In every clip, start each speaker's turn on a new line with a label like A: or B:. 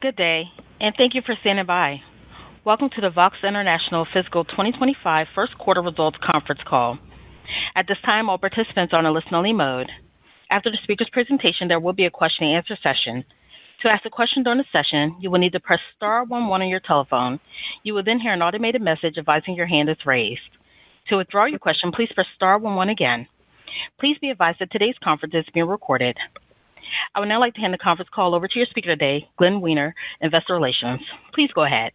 A: Good day, and thank you for standing by. Welcome to the VOXX International Fiscal 2025 First Quarter Results Conference Call. At this time, all participants are on a listen-only mode. After the speaker's presentation, there will be a question-and-answer session. To ask a question during the session, you will need to press star 11 on your telephone. You will then hear an automated message advising your hand is raised. To withdraw your question, please press star 11 again. Please be advised that today's conference is being recorded. I would now like to hand the conference call over to your speaker today, Glenn Wiener, Investor Relations. Please go ahead.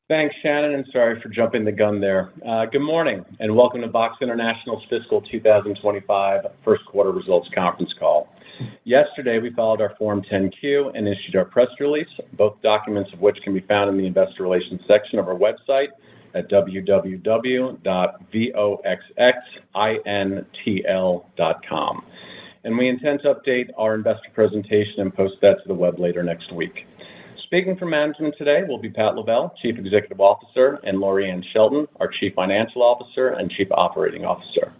B: Thanks, Shannon, and sorry for jumping the gun there. Good morning, and welcome to VOXX International's Fiscal 2025 First Quarter Results Conference Call. Yesterday, we filed our Form 10-Q and issued our press release, both documents of which can be found in the Investor Relations section of our website at www.voxxintl.com. And we intend to update our investor presentation and post that to the web later next week. Speaking for management today will be Pat Lavelle, Chief Executive Officer, and Loriann Shelton, our Chief Financial Officer and Chief Operating Officer.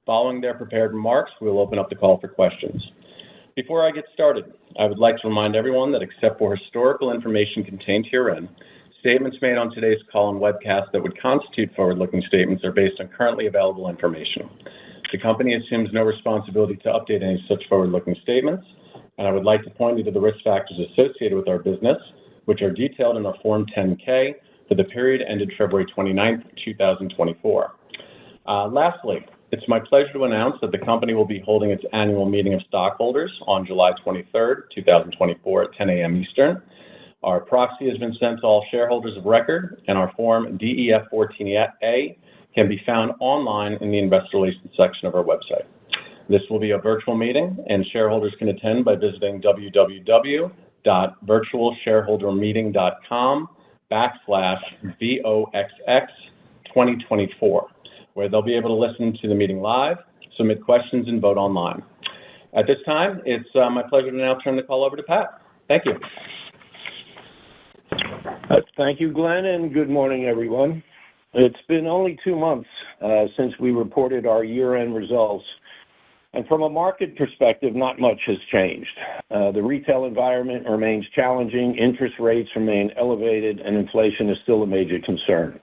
B: Following their prepared remarks, we will open up the call for questions. Before I get started, I would like to remind everyone that except for historical information contained herein, statements made on today's call and webcast that would constitute forward-looking statements are based on currently available information. The company assumes no responsibility to update any such forward-looking statements, and I would like to point you to the risk factors associated with our business, which are detailed in our Form 10-K for the period ended February 29, 2024. Lastly, it's my pleasure to announce that the company will be holding its annual meeting of stockholders on July 23, 2024 at 10 a.m. Eastern. Our proxy has been sent to all shareholders of record, and our Form DEF 14A can be found online in the Investor Relations section of our website. This will be a virtual meeting, and shareholders can attend by visiting www.virtualshareholdermeeting.com/VOXX2024, where they'll be able to listen to the meeting live, submit questions, and vote online. At this time, it's my pleasure to now turn the call over to Pat. Thank you.
C: Thank you, Glenn, and good morning, everyone. It's been only 2 months since we reported our year-end results, and from a market perspective, not much has changed. The retail environment remains challenging, interest rates remain elevated, and inflation is still a major concern.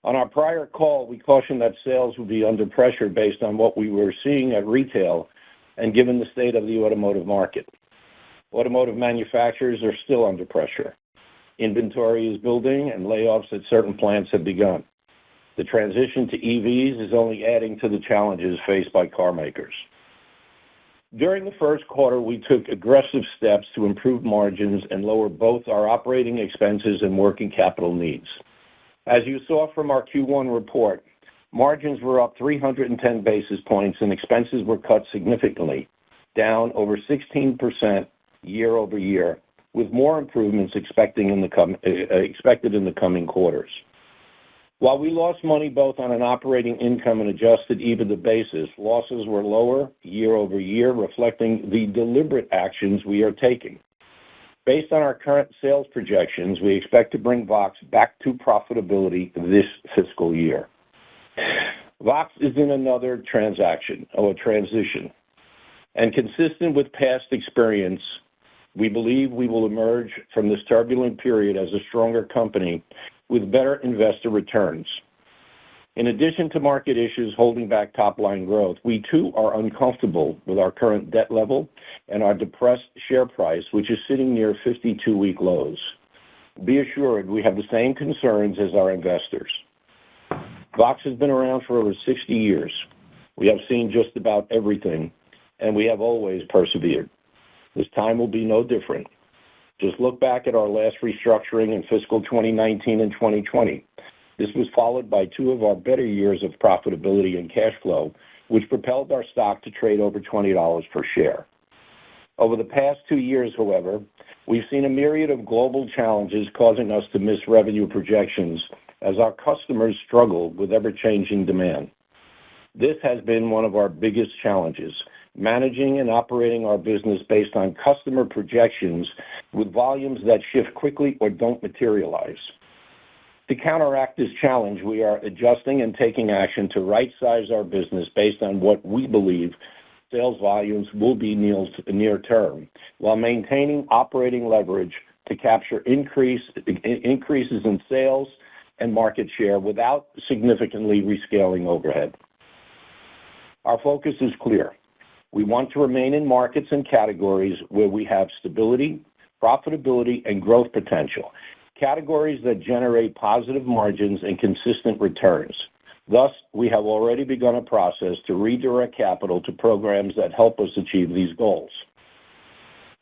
C: On our prior call, we cautioned that sales would be under pressure based on what we were seeing at retail and given the state of the automotive market. Automotive manufacturers are still under pressure. Inventory is building, and layoffs at certain plants have begun. The transition to EVs is only adding to the challenges faced by car makers. During the first quarter, we took aggressive steps to improve margins and lower both our operating expenses and working capital needs. As you saw from our Q1 report, margins were up 310 basis points and expenses were cut significantly, down over 16% year over year, with more improvements expected in the coming quarters. While we lost money both on an operating income and adjusted EBITDA basis, losses were lower year over year, reflecting the deliberate actions we are taking. Based on our current sales projections, we expect to bring VOXX back to profitability this fiscal year. VOXX is in another transition, and consistent with past experience, we believe we will emerge from this turbulent period as a stronger company with better investor returns. In addition to market issues holding back top-line growth, we too are uncomfortable with our current debt level and our depressed share price, which is sitting near 52-week lows. Be assured we have the same concerns as our investors. VOXX has been around for over 60 years. We have seen just about everything, and we have always persevered. This time will be no different. Just look back at our last restructuring in fiscal 2019 and 2020. This was followed by 2 of our better years of profitability and cash flow, which propelled our stock to trade over $20 per share. Over the past 2 years, however, we've seen a myriad of global challenges causing us to miss revenue projections as our customers struggle with ever-changing demand. This has been one of our biggest challenges, managing and operating our business based on customer projections with volumes that shift quickly or don't materialize. To counteract this challenge, we are adjusting and taking action to right-size our business based on what we believe sales volumes will be near term, while maintaining operating leverage to capture increases in sales and market share without significantly rescaling overhead. Our focus is clear. We want to remain in markets and categories where we have stability, profitability, and growth potential, categories that generate positive margins and consistent returns. Thus, we have already begun a process to redirect capital to programs that help us achieve these goals.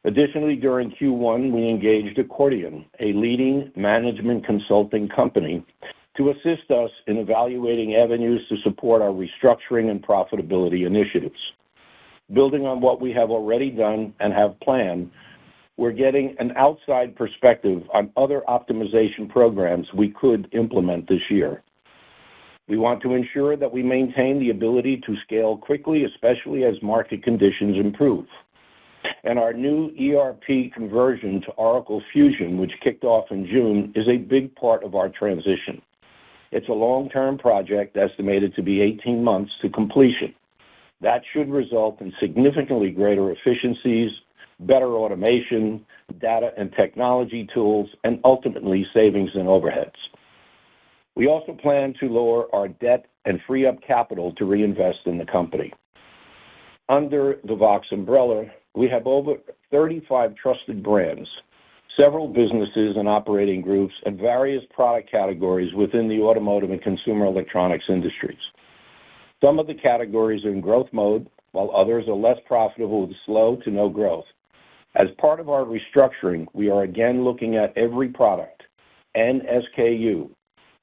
C: Additionally, during Q1, we engaged Accordion, a leading management consulting company, to assist us in evaluating avenues to support our restructuring and profitability initiatives. Building on what we have already done and have planned, we're getting an outside perspective on other optimization programs we could implement this year. We want to ensure that we maintain the ability to scale quickly, especially as market conditions improve. And our new ERP conversion to Oracle Fusion, which kicked off in June, is a big part of our transition. It's a long-term project estimated to be 18 months to completion. That should result in significantly greater efficiencies, better automation, data and technology tools, and ultimately savings in overheads. We also plan to lower our debt and free up capital to reinvest in the company. Under the VOXX umbrella, we have over 35 trusted brands, several businesses and operating groups, and various product categories within the automotive and consumer electronics industries. Some of the categories are in growth mode, while others are less profitable with slow to no growth. As part of our restructuring, we are again looking at every product and SKU,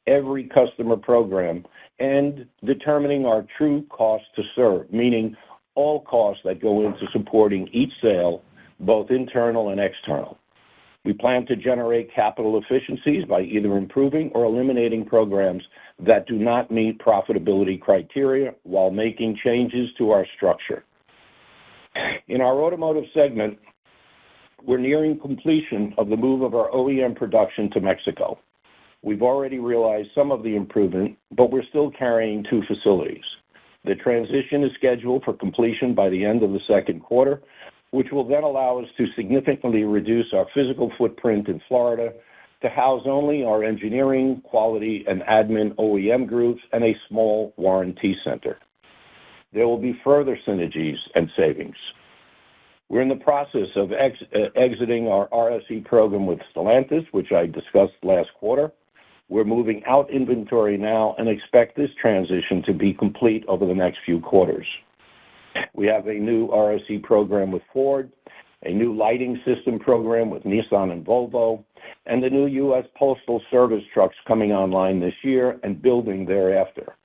C: every customer program, and determining our true cost to serve, meaning all costs that go into supporting each sale, both internal and external. We plan to generate capital efficiencies by either improving or eliminating programs that do not meet profitability criteria while making changes to our structure. In our automotive segment, we're nearing completion of the move of our OEM production to Mexico. We've already realized some of the improvement, but we're still carrying 2 facilities. The transition is scheduled for completion by the end of the second quarter, which will then allow us to significantly reduce our physical footprint in Florida to house only our engineering, quality, and admin OEM groups and a small warranty center. There will be further synergies and savings. We're in the process of exiting our RSE program with Stellantis, which I discussed last quarter. We're moving out inventory now and expect this transition to be complete over the next few quarters. We have a new RSE program with Ford, a new lighting system program with Nissan and Volvo, and the new U.S. Postal Service trucks coming online this year and building thereafter.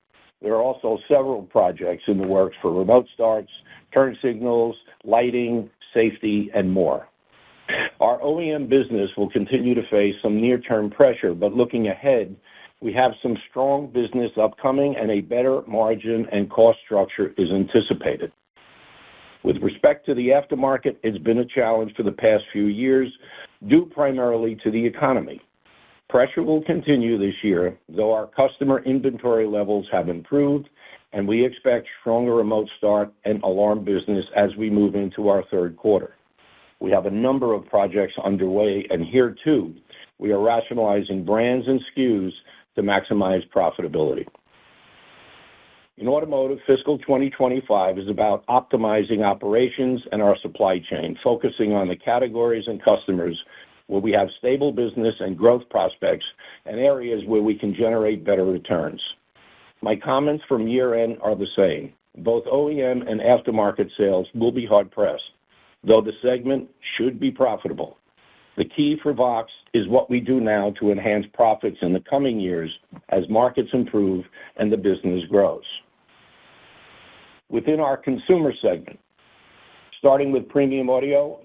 C: There are also several projects in the works for remote starts, turn signals, lighting, safety, and more. Our OEM business will continue to face some near-term pressure, but looking ahead, we have some strong business upcoming and a better margin and cost structure is anticipated. With respect to the aftermarket, it's been a challenge for the past few years, due primarily to the economy. Pressure will continue this year, though our customer inventory levels have improved, and we expect stronger remote start and alarm business as we move into our third quarter. We have a number of projects underway, and here too, we are rationalizing brands and SKUs to maximize profitability. In automotive, fiscal 2025 is about optimizing operations and our supply chain, focusing on the categories and customers where we have stable business and growth prospects and areas where we can generate better returns. My comments from year-end are the same. Both OEM and aftermarket sales will be hard-pressed, though the segment should be profitable. The key for VOXX is what we do now to enhance profits in the coming years as markets improve and the business grows. Within our consumer segment, starting with premium audio,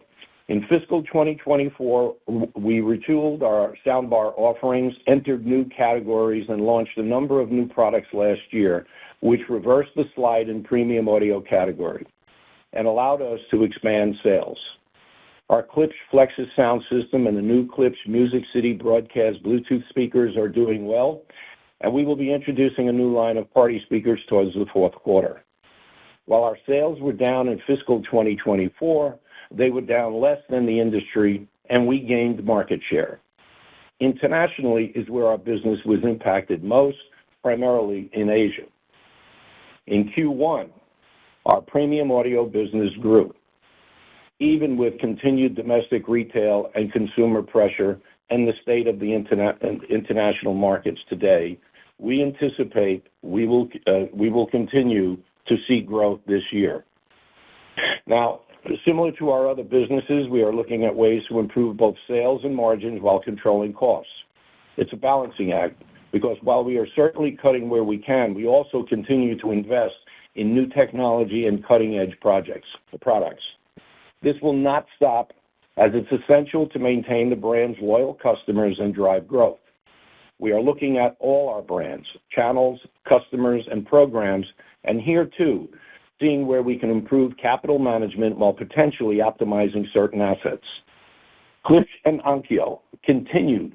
C: in fiscal 2024, we retooled our soundbar offerings, entered new categories, and launched a number of new products last year, which reversed the slide in premium audio category and allowed us to expand sales. Our Klipsch Flexus sound system and the new Klipsch Music City broadcast Bluetooth speakers are doing well, and we will be introducing a new line of party speakers towards the fourth quarter. While our sales were down in fiscal 2024, they were down less than the industry and we gained market share. Internationally is where our business was impacted most, primarily in Asia. In Q1, our premium audio business grew. Even with continued domestic retail and consumer pressure and the state of the international markets today, we anticipate we will continue to see growth this year. Now, similar to our other businesses, we are looking at ways to improve both sales and margins while controlling costs. It's a balancing act because while we are certainly cutting where we can, we also continue to invest in new technology and cutting-edge products. This will not stop, as it's essential to maintain the brand's loyal customers and drive growth. We are looking at all our brands, channels, customers, and programs, and here too, seeing where we can improve capital management while potentially optimizing certain assets. Klipsch and Onkyo continue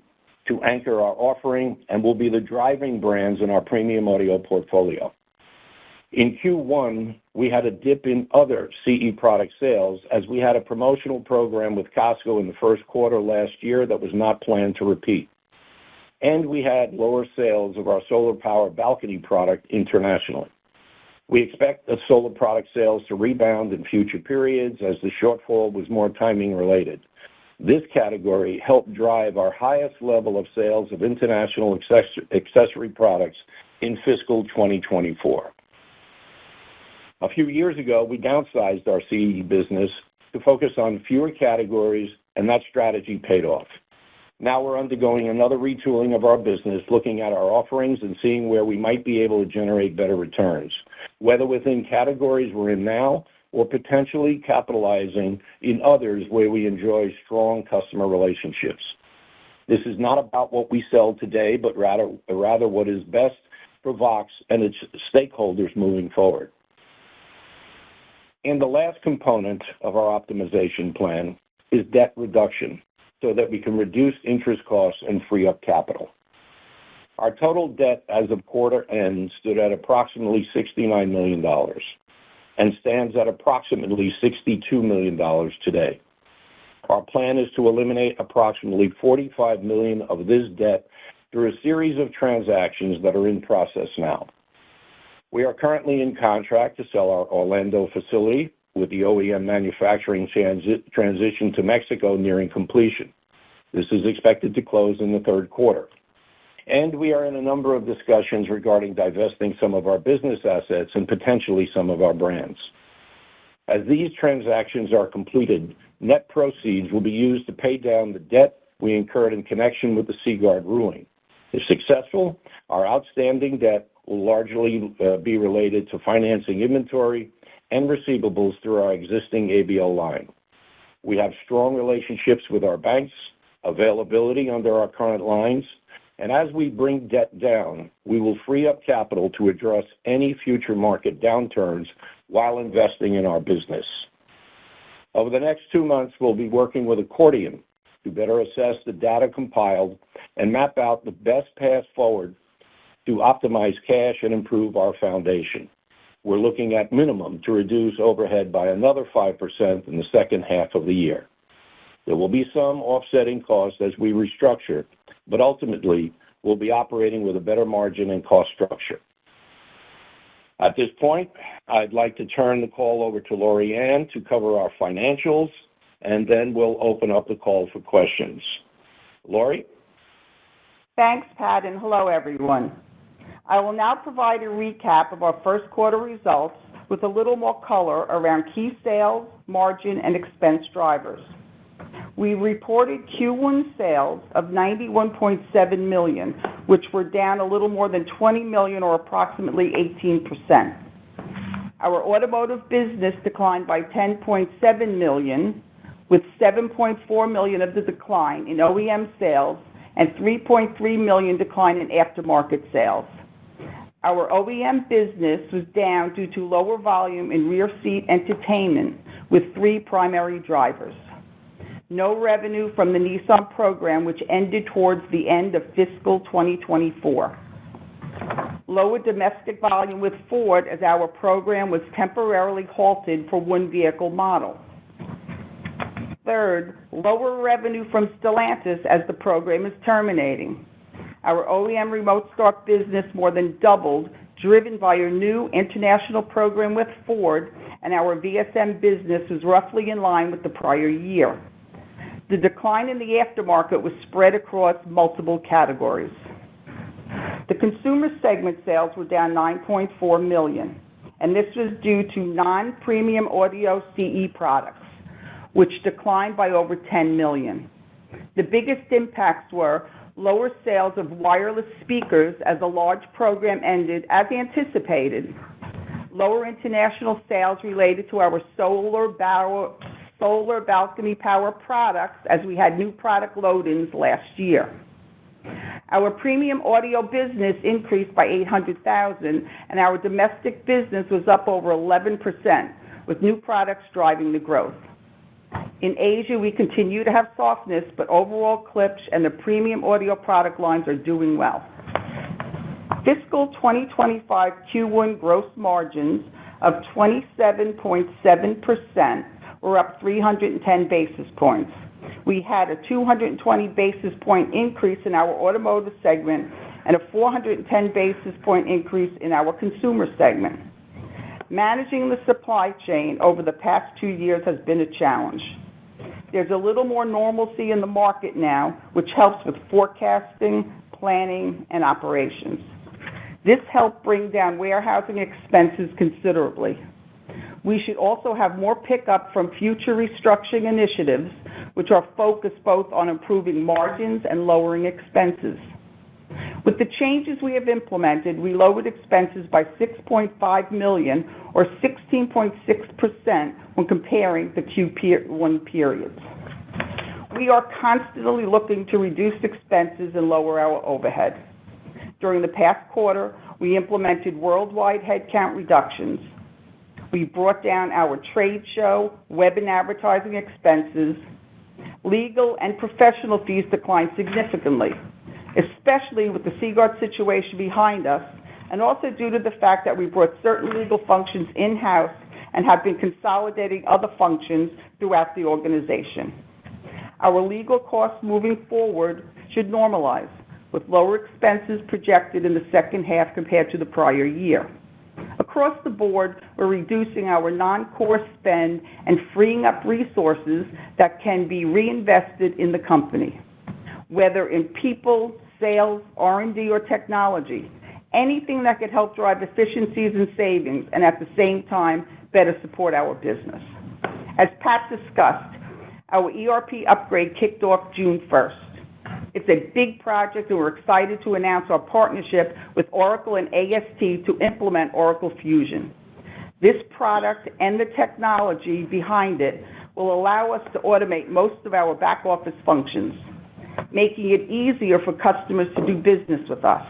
C: to anchor our offering and will be the driving brands in our premium audio portfolio. In Q1, we had a dip in other CE product sales as we had a promotional program with Costco in the first quarter last year that was not planned to repeat. And we had lower sales of our solar power balcony product internationally. We expect the solar product sales to rebound in future periods as the shortfall was more timing related. This category helped drive our highest level of sales of international accessory products in fiscal 2024. A few years ago, we downsized our CE business to focus on fewer categories, and that strategy paid off. Now we're undergoing another retooling of our business, looking at our offerings and seeing where we might be able to generate better returns, whether within categories we're in now or potentially capitalizing in others where we enjoy strong customer relationships. This is not about what we sell today, but rather what is best for VOXX and its stakeholders moving forward. And the last component of our optimization plan is debt reduction so that we can reduce interest costs and free up capital. Our total debt as of quarter end stood at approximately $69 million and stands at approximately $62 million today. Our plan is to eliminate approximately $45 million of this debt through a series of transactions that are in process now. We are currently in contract to sell our Orlando facility with the OEM manufacturing transition to Mexico nearing completion. This is expected to close in the third quarter. And we are in a number of discussions regarding divesting some of our business assets and potentially some of our brands. As these transactions are completed, net proceeds will be used to pay down the debt we incurred in connection with the Seaguard ruling. If successful, our outstanding debt will largely be related to financing inventory and receivables through our existing ABL line. We have strong relationships with our banks, availability under our current lines, and as we bring debt down, we will free up capital to address any future market downturns while investing in our business. Over the next 2 months, we'll be working with Accordion to better assess the data compiled and map out the best path forward to optimize cash and improve our foundation. We're looking at minimum to reduce overhead by another 5% in the second half of the year. There will be some offsetting costs as we restructure, but ultimately, we'll be operating with a better margin and cost structure. At this point, I'd like to turn the call over to Lori Ann to cover our financials, and then we'll open up the call for questions. Lori?
D: Thanks, Pat, and hello, everyone. I will now provide a recap of our first quarter results with a little more color around key sales, margin, and expense drivers. We reported Q1 sales of $91.7 million, which were down a little more than $20 million or approximately 18%. Our automotive business declined by $10.7 million, with $7.4 million of the decline in OEM sales and $3.3 million decline in aftermarket sales. Our OEM business was down due to lower volume in rear seat entertainment with 3 primary drivers. No revenue from the Nissan program, which ended towards the end of fiscal 2024. Lower domestic volume with Ford as our program was temporarily halted for one vehicle model. Third, lower revenue from Stellantis as the program is terminating. Our OEM remote start business more than doubled, driven by our new international program with Ford, and our VSM business was roughly in line with the prior year. The decline in the aftermarket was spread across multiple categories. The consumer segment sales were down $9.4 million, and this was due to non-premium audio CE products, which declined by over $10 million. The biggest impacts were lower sales of wireless speakers as a large program ended as anticipated, lower international sales related to our solar balcony power products as we had new product load-ins last year. Our premium audio business increased by $800,000, and our domestic business was up over 11%, with new products driving the growth. In Asia, we continue to have softness, but overall Klipsch and the premium audio product lines are doing well. Fiscal 2025 Q1 gross margins of 27.7% were up 310 basis points. We had a 220 basis point increase in our automotive segment and a 410 basis point increase in our consumer segment. Managing the supply chain over the past 2 years has been a challenge. There's a little more normalcy in the market now, which helps with forecasting, planning, and operations. This helped bring down warehousing expenses considerably. We should also have more pickup from future restructuring initiatives, which are focused both on improving margins and lowering expenses. With the changes we have implemented, we lowered expenses by $6.5 million, or 16.6%, when comparing the Q1 periods. We are constantly looking to reduce expenses and lower our overhead. During the past quarter, we implemented worldwide headcount reductions. We brought down our trade show, web and advertising expenses. Legal and professional fees declined significantly, especially with the Seaguard situation behind us, and also due to the fact that we brought certain legal functions in-house and have been consolidating other functions throughout the organization. Our legal costs moving forward should normalize, with lower expenses projected in the second half compared to the prior year. Across the board, we're reducing our non-core spend and freeing up resources that can be reinvested in the company, whether in people, sales, R&D, or technology, anything that could help drive efficiencies and savings and at the same time better support our business. As Pat discussed, our ERP upgrade kicked off June 1st. It's a big project, and we're excited to announce our partnership with Oracle and AST to implement Oracle Fusion. This product and the technology behind it will allow us to automate most of our back-office functions, making it easier for customers to do business with us.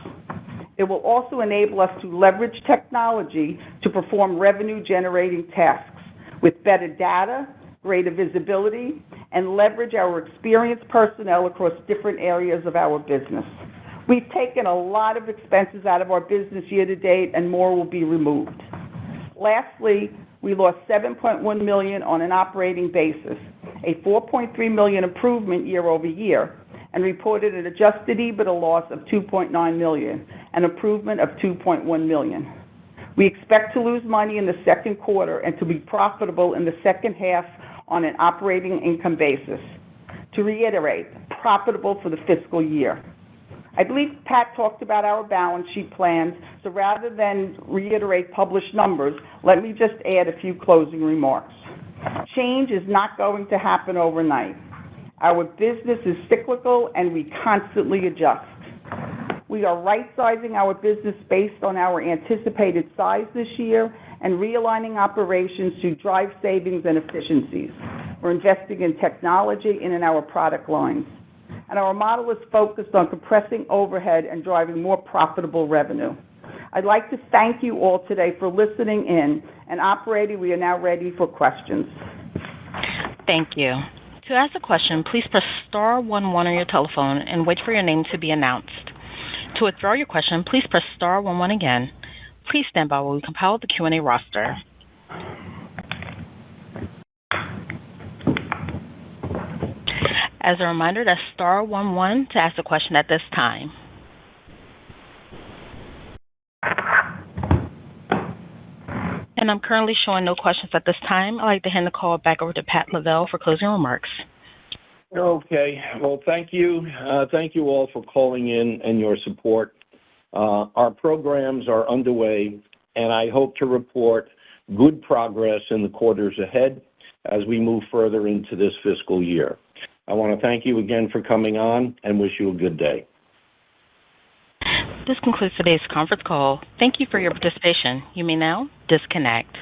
D: It will also enable us to leverage technology to perform revenue-generating tasks with better data, greater visibility, and leverage our experienced personnel across different areas of our business. We've taken a lot of expenses out of our business year to date, and more will be removed. Lastly, we lost $7.1 million on an operating basis, a $4.3 million improvement year over year, and reported an adjusted EBITDA loss of $2.9 million, an improvement of $2.1 million. We expect to lose money in the second quarter and to be profitable in the second half on an operating income basis. To reiterate, profitable for the fiscal year. I believe Pat talked about our balance sheet plans, so rather than reiterate published numbers, let me just add a few closing remarks. Change is not going to happen overnight. Our business is cyclical, and we constantly adjust. We are right-sizing our business based on our anticipated size this year and realigning operations to drive savings and efficiencies. We're investing in technology and in our product lines. And our model is focused on compressing overhead and driving more profitable revenue. I'd like to thank you all today for listening in. And operator, we are now ready for questions.
A: Thank you. To ask a question, please press star 11 on your telephone and wait for your name to be announced. To withdraw your question, please press star 11 again. Please stand by while we compile the Q&A roster. As a reminder, that's star 11 to ask a question at this time. And I'm currently showing no questions at this time. I'd like to hand the call back over to Pat Lavelle for closing remarks.
C: Okay. Well, thank you. Thank you all for calling in and your support. Our programs are underway, and I hope to report good progress in the quarters ahead as we move further into this fiscal year. I want to thank you again for coming on and wish you a good day.
A: This concludes today's conference call. Thank you for your participation. You may now disconnect.